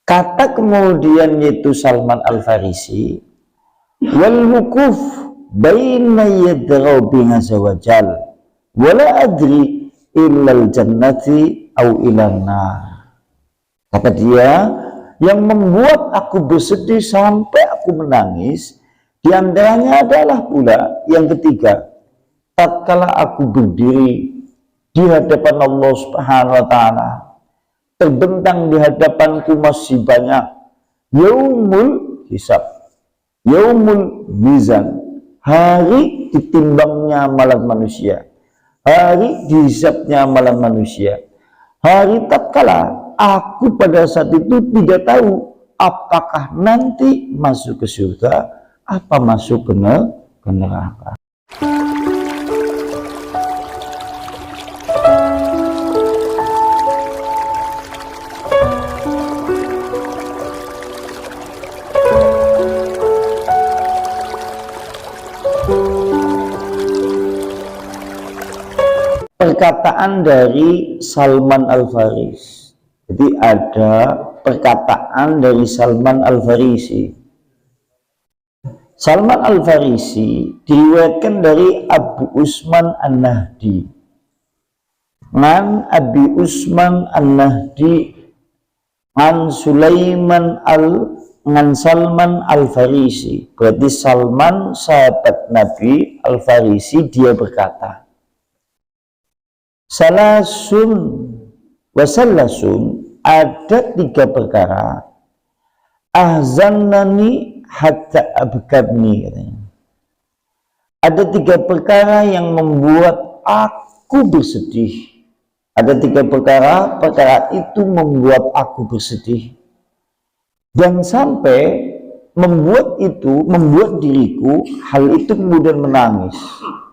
Kata kemudian yaitu Salman Al-Farisi, wal wukuf baina yaday Rabbi azza wa jal wala adri illal jannati au ilan nar. Kata dia, yang membuat aku bersedih sampai aku menangis diantaranya adalah pula yang ketiga, tatkala aku berdiri di hadapan Allah Subhanahu wa ta'ala, terbentang di hadapanku masih banyak yaumul hisab, yaumul mizan, hari ditimbangnya amalan manusia, hari dihisabnya amalan manusia, hari tatkala aku pada saat itu tidak tahu apakah nanti masuk ke surga apa masuk ke neraka. Perkataan dari Salman Al-Farisi. Jadi ada perkataan dari Salman Al-Farisi. Salman Al-Farisi diriwayatkan dari Abu Usman An-Nahdi. An Abi Usman An-Nahdi an Sulaiman ngan Salman Al-Farisi. Berarti Salman sahabat Nabi Al-Farisi dia berkata, salasun wasallasun, ada 3 perkara ahzannani hatta abkadni, katanya. Ada 3 perkara yang membuat aku bersedih. Ada 3 perkara, perkara itu membuat aku bersedih dan sampai membuat diriku hal itu kemudian menangis.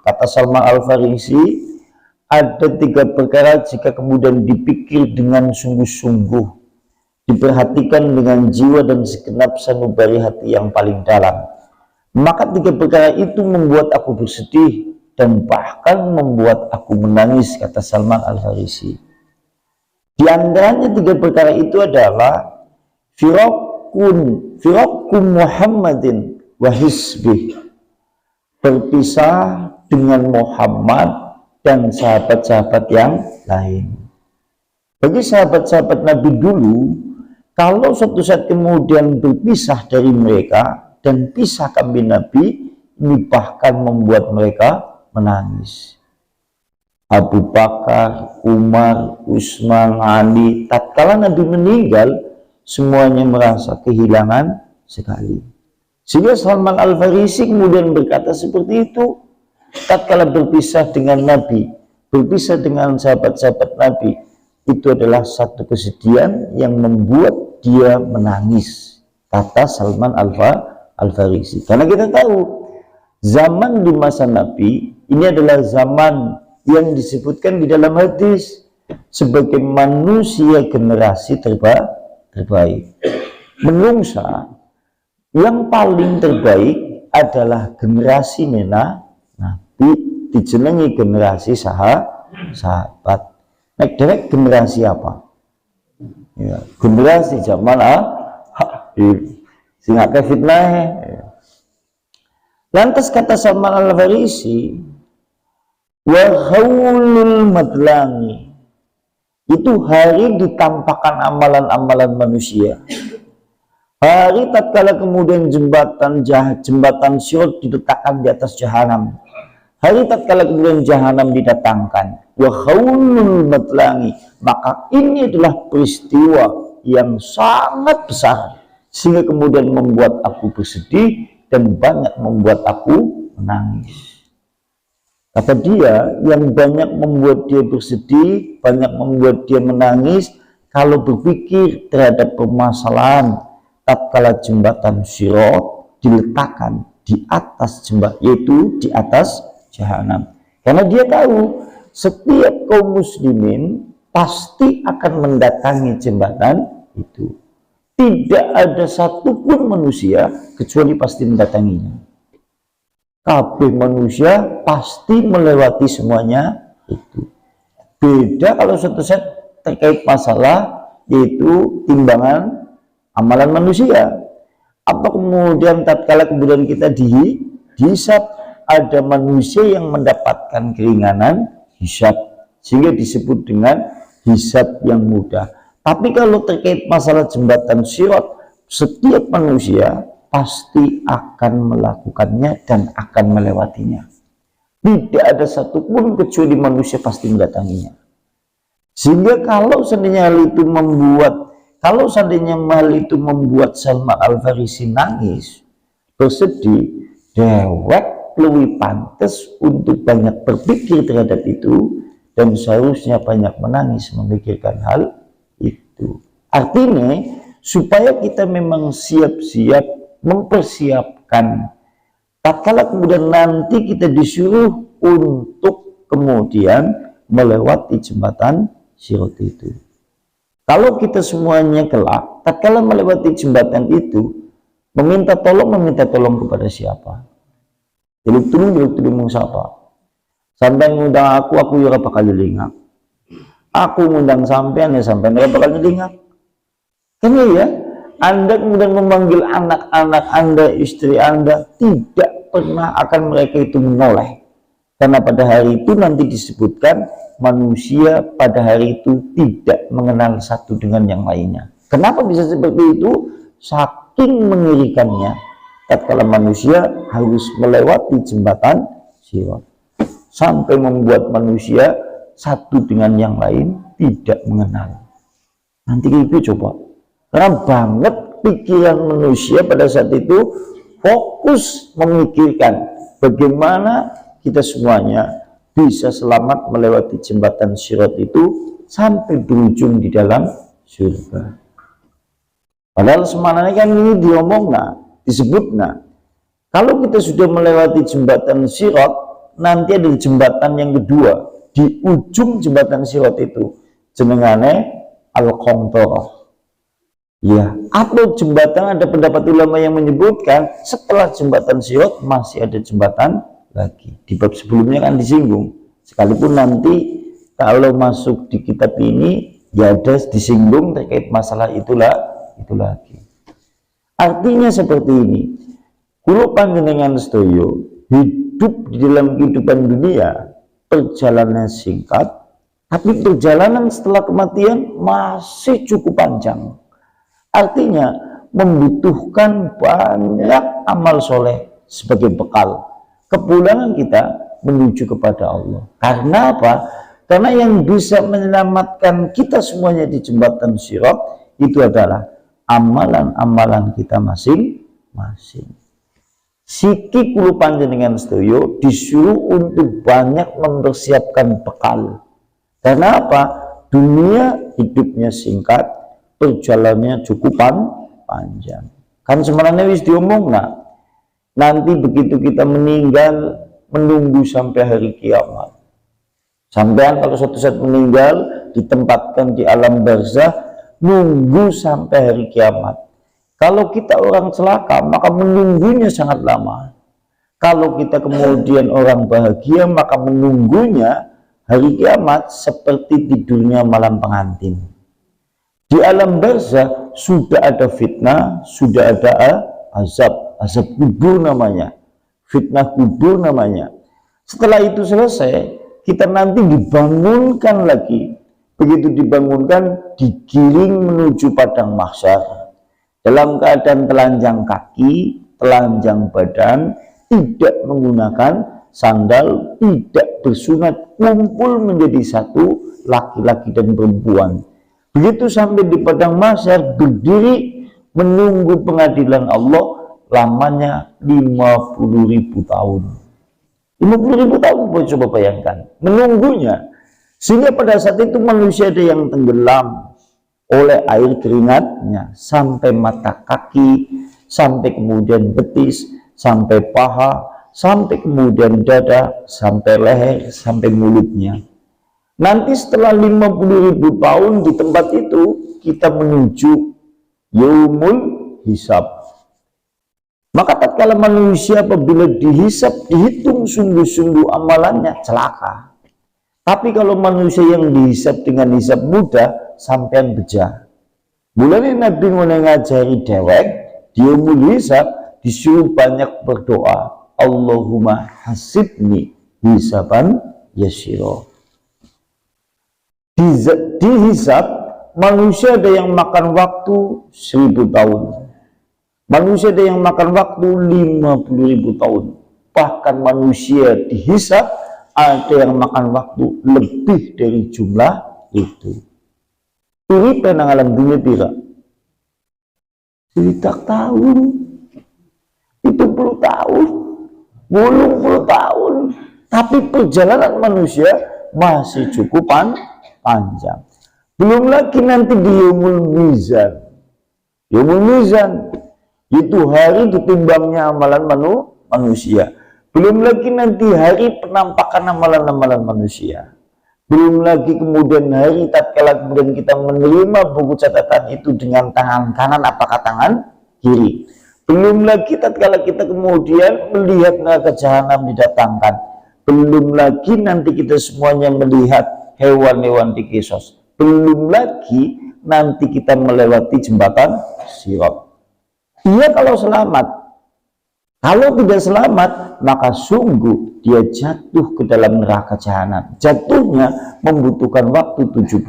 Kata Salman Al-Farisi, ada 3 perkara jika kemudian dipikir dengan sungguh-sungguh, diperhatikan dengan jiwa dan segenap sanubari hati yang paling dalam, maka 3 perkara itu membuat aku bersedih dan bahkan membuat aku menangis, kata Salman Al-Farisi. Di antaranya 3 perkara itu adalah firaqun Muhammadin wa hisbih, berpisah dengan Muhammad dan sahabat-sahabat yang lain. Bagi sahabat-sahabat Nabi dulu, kalau suatu saat kemudian berpisah dari mereka dan pisah kami Nabi, ini bahkan membuat mereka menangis. Abu Bakar, Umar, Utsman, Ali, tatkala Nabi meninggal, semuanya merasa kehilangan sekali. Sehingga Salman Al-Farisi kemudian berkata seperti itu. Tatkala berpisah dengan Nabi, berpisah dengan sahabat-sahabat Nabi, itu adalah satu kesedihan yang membuat dia menangis, kata Salman Al-Farisi. Karena kita tahu zaman di masa Nabi ini adalah zaman yang disebutkan di dalam hadis sebagai manusia generasi terbaik. Menungsa yang paling terbaik adalah generasi dijenengi generasi sahabat. Nah, direct generasi apa? Ya, generasi zaman sehingga fitnah. Lantas kata Salman Al-Farisi, wa haulul madlangi, itu hari ditampakkan amalan-amalan manusia. Hari tatkala kemudian jembatan Sirat diletakkan di atas jahanam. Hari tatkala kemudian jahanam didatangkan, wa haulul matlangi, maka ini adalah peristiwa yang sangat besar sehingga kemudian membuat aku bersedih dan banyak membuat aku menangis. Kata dia, yang banyak membuat dia bersedih, banyak membuat dia menangis kalau berpikir terhadap permasalahan tatkala jembatan Sirat diletakkan di atas jembatan, yaitu di atas jahanam. Karena dia tahu setiap kaum muslimin pasti akan mendatangi jembatan itu. Tidak ada satupun manusia kecuali pasti mendatanginya. Kabeh manusia pasti melewati semuanya itu. Beda kalau suatu saat terkait masalah yaitu timbangan amalan manusia. Atau kemudian tatkala kemudian kita dihisab, ada manusia yang mendapatkan keringanan hisab sehingga disebut dengan hisab yang mudah. Tapi kalau terkait masalah jembatan Sirat, setiap manusia pasti akan melakukannya dan akan melewatinya. Tidak ada satupun kecuali manusia pasti mendatanginya. Sehingga kalau seandainya hal itu membuat Salman Al-Farisi nangis, bersedih, dewek lebih pantas untuk banyak berpikir terhadap itu, dan seharusnya banyak menangis memikirkan hal itu. Artinya supaya kita memang siap-siap mempersiapkan tatkala kemudian nanti kita disuruh untuk kemudian melewati jembatan Sirat itu. Kalau kita semuanya kelak tatkala melewati jembatan itu meminta tolong kepada siapa? Jadi tulung siapa? Sampai ngundang aku ya bakal nyelingak. Aku ngundang sampean ya sampean ya bakal nyelingak. Kan ya, Anda kemudian memanggil anak-anak Anda, istri Anda, tidak pernah akan mereka itu menoleh. Karena pada hari itu nanti disebutkan manusia pada hari itu tidak mengenal satu dengan yang lainnya. Kenapa bisa seperti itu? Saking mengerikannya tatkala manusia harus melewati jembatan Sirat, sampai membuat manusia satu dengan yang lain tidak mengenal. Nanti itu coba, karena banget pikiran manusia pada saat itu fokus memikirkan bagaimana kita semuanya bisa selamat melewati jembatan Sirat itu sampai berujung di dalam surga. Padahal sebenarnya kan ini disebut kalau kita sudah melewati jembatan Sirat, nanti ada jembatan yang kedua di ujung jembatan Sirat itu, jenengane Al-Qantarah. Ya, atau jembatan, ada pendapat ulama yang menyebutkan setelah jembatan Sirat masih ada jembatan lagi. Di bab sebelumnya kan disinggung, sekalipun nanti kalau masuk di kitab ini ya ada disinggung terkait masalah itu lagi. Artinya seperti ini, kulo panjenengan sedoyo hidup di dalam kehidupan dunia perjalanan singkat, tapi perjalanan setelah kematian masih cukup panjang. Artinya membutuhkan banyak amal soleh sebagai bekal kepulangan kita menuju kepada Allah. Karena apa? Karena yang bisa menyelamatkan kita semuanya di jembatan Sirat itu adalah amalan-amalan kita masing-masing. Siki kulo panjenengan sedoyo disuruh untuk banyak mempersiapkan bekal. Karena apa? Dunia hidupnya singkat, perjalanannya cukup panjang. Kan sebenarnya wis diomong nanti begitu kita meninggal menunggu sampai hari kiamat. Sampean kalau suatu saat meninggal ditempatkan di alam barzah, nunggu sampai hari kiamat. Kalau kita orang celaka maka menunggunya sangat lama. Kalau kita kemudian orang bahagia maka menunggunya hari kiamat seperti tidurnya malam pengantin. Di alam barzah sudah ada fitnah, sudah ada azab kubur namanya, fitnah kubur namanya. Setelah itu selesai, kita nanti dibangunkan lagi. Begitu dibangunkan, digiring menuju padang mahsyar dalam keadaan telanjang kaki, telanjang badan, tidak menggunakan sandal, tidak bersunat, kumpul menjadi satu, laki-laki dan perempuan. Begitu sampai di padang mahsyar, berdiri menunggu pengadilan Allah, lamanya 50.000 tahun. 50.000 tahun, coba bayangkan menunggunya. Sehingga pada saat itu manusia ada yang tenggelam oleh air keringatnya sampai mata kaki, sampai kemudian betis, sampai paha, sampai kemudian dada, sampai leher, sampai mulutnya. Nanti setelah 50.000 tahun di tempat itu kita menuju yaumul hisab. Maka tatkala manusia apabila dihisab, dihitung sungguh-sungguh amalannya, celaka. Tapi kalau manusia yang dihisab dengan hisab mudah, sampean bejah. Mulane Nabi mulai ngajari dewek, dia hisab disuruh banyak berdoa. Allahumma hasibni hisaban yasiro. Di hisab manusia ada yang makan waktu 1000 tahun. Manusia ada yang makan waktu 50.000 tahun. Bahkan manusia dihisab ada yang makan waktu lebih dari jumlah itu. Ini penang alam dunia tidak? Tidak tahun, 70 tahun, 80 tahun. Tapi perjalanan manusia masih cukup panjang. Belum lagi nanti di Yaumul Mizan. Yaumul Mizan itu hari ditimbangnya amalan manusia. Belum lagi nanti hari penampakan amalan-amalan manusia. Belum lagi kemudian hari tatkala kemudian kita menerima buku catatan itu dengan tangan kanan apakah tangan kiri. Belum lagi tatkala kita kemudian melihat neraka jahanam didatangkan. Belum lagi nanti kita semuanya melihat hewan-hewan di kisos. Belum lagi nanti kita melewati jembatan Sirat. Ia kalau selamat. Kalau tidak selamat, maka sungguh dia jatuh ke dalam neraka jahanam. Jatuhnya membutuhkan waktu 70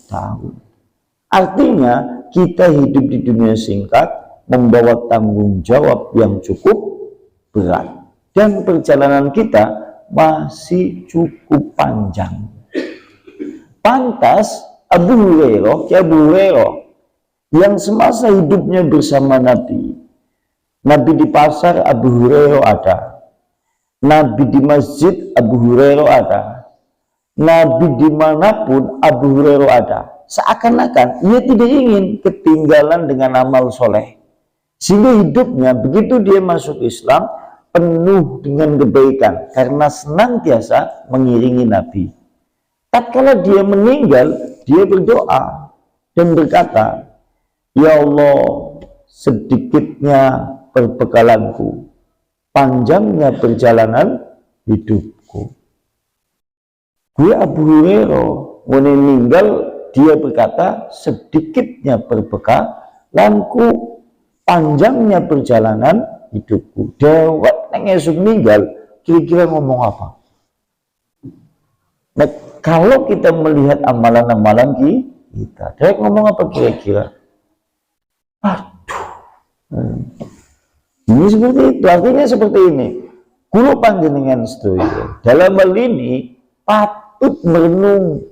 tahun. Artinya kita hidup di dunia singkat membawa tanggung jawab yang cukup berat. Dan perjalanan kita masih cukup panjang. Pantas Abu Hurairah yang semasa hidupnya bersama Nabi di pasar Abu Hurairah ada, Nabi di masjid Abu Hurairah ada, Nabi dimanapun Abu Hurairah ada. Seakan-akan ia tidak ingin ketinggalan dengan amal soleh, sehingga hidupnya begitu dia masuk Islam penuh dengan kebaikan karena senantiasa mengiringi Nabi. Tatkala dia meninggal, dia berdoa dan berkata, ya Allah, sedikitnya perbekalanku, panjangnya perjalanan hidupku. Gue Abu Hurairah meninggal, dia berkata sedikitnya perbekalanku, panjangnya perjalanan hidupku. Dewek neng esuk meninggal, kira-kira ngomong apa? Nah, kalau kita melihat amalan-amalan kita, dewek ngomong apa kira-kira? Ini seperti itu, artinya seperti ini. Kulo panjenengan setuju. Dalam hal ini patut merenung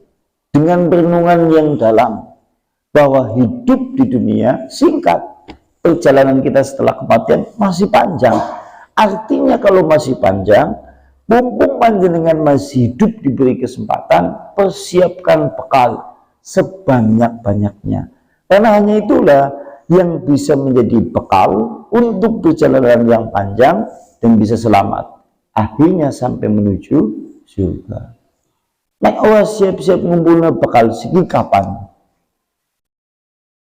dengan renungan yang dalam bahwa hidup di dunia singkat, perjalanan kita setelah kematian masih panjang. Artinya kalau masih panjang, mumpung panjenengan masih hidup diberi kesempatan, persiapkan bekal sebanyak-banyaknya. Karena hanya itulah yang bisa menjadi bekal untuk perjalanan yang panjang dan bisa selamat. Akhirnya sampai menuju surga. Nek awas siap-siap ngumpulnya bekal segi kapan?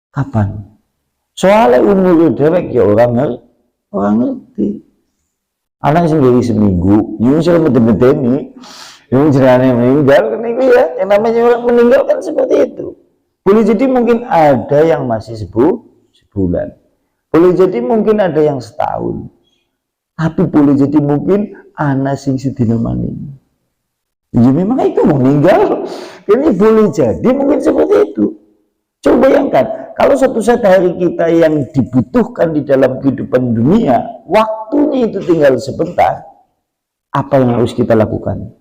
Kapan? Soalnya umur dewek ya orang ngerti. Anak sendiri seminggu, yang sudah beten-beteni, yang jenazahnya meninggal kan itu ya. Yang namanya orang meninggal kan seperti itu. Boleh jadi mungkin ada yang masih sebulan, boleh jadi mungkin ada yang setahun, tapi boleh jadi mungkin anak sing sedina maning. Ya memang itu meninggal, ini boleh jadi mungkin seperti itu. Coba bayangkan kalau satu saat hari kita yang dibutuhkan di dalam kehidupan dunia, waktunya itu tinggal sebentar, apa yang harus kita lakukan?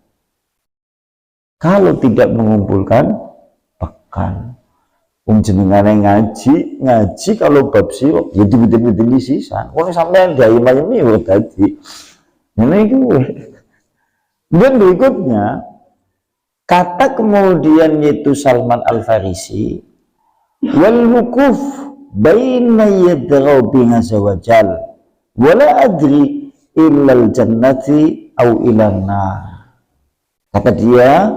Kalau tidak mengumpulkan bekal. Jenengan ngaji kalau bab siwak ya dibeten-beten di sisa. Wong sampean gawe mayemi yo dadi. Ngene iku. Dan berikutnya kata kemudian yaitu Salman Al-Farisi, wal wukuf baina yadraw bin azwajal wala adri illal jannati au ilan nar. Kata dia,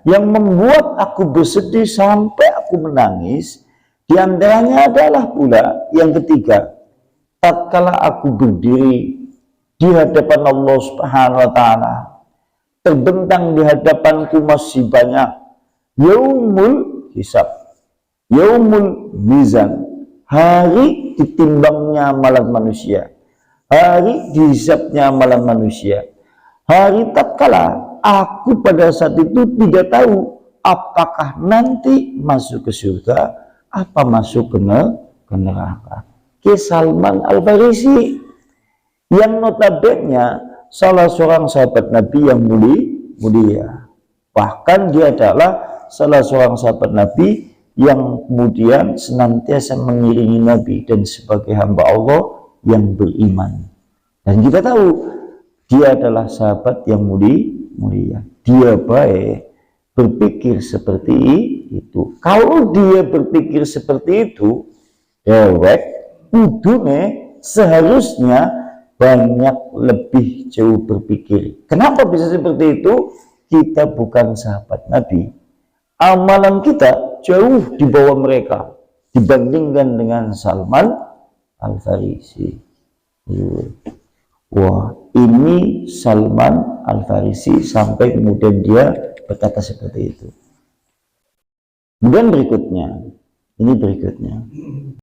yang membuat aku bersedih sampai aku menangis, diantaranya adalah pula yang ketiga, tatkala aku berdiri di hadapan Allah Subhanahu wa Ta'ala, terbentang di hadapanku masih banyak yaumul hisab, yaumul mizan, hari ditimbangnya amalan manusia, hari dihisapnya amalan manusia, hari tatkala aku pada saat itu tidak tahu apakah nanti masuk ke surga apa masuk ke neraka. Ki Salman Al-Farisi yang notabene salah seorang sahabat Nabi yang mulia, bahkan dia adalah salah seorang sahabat Nabi yang kemudian senantiasa mengiringi Nabi dan sebagai hamba Allah yang beriman. Dan kita tahu dia adalah sahabat yang mulia. Dia baik berpikir seperti itu. Kalau dia berpikir seperti itu, dewek kudune seharusnya banyak lebih jauh berpikir. Kenapa bisa seperti itu? Kita bukan sahabat Nabi. Amalan kita jauh di bawah mereka dibandingkan dengan Salman Al-Farisi. Wah, ini Salman Al-Farisi sampai kemudian dia berkata seperti itu. Kemudian berikutnya, ini berikutnya.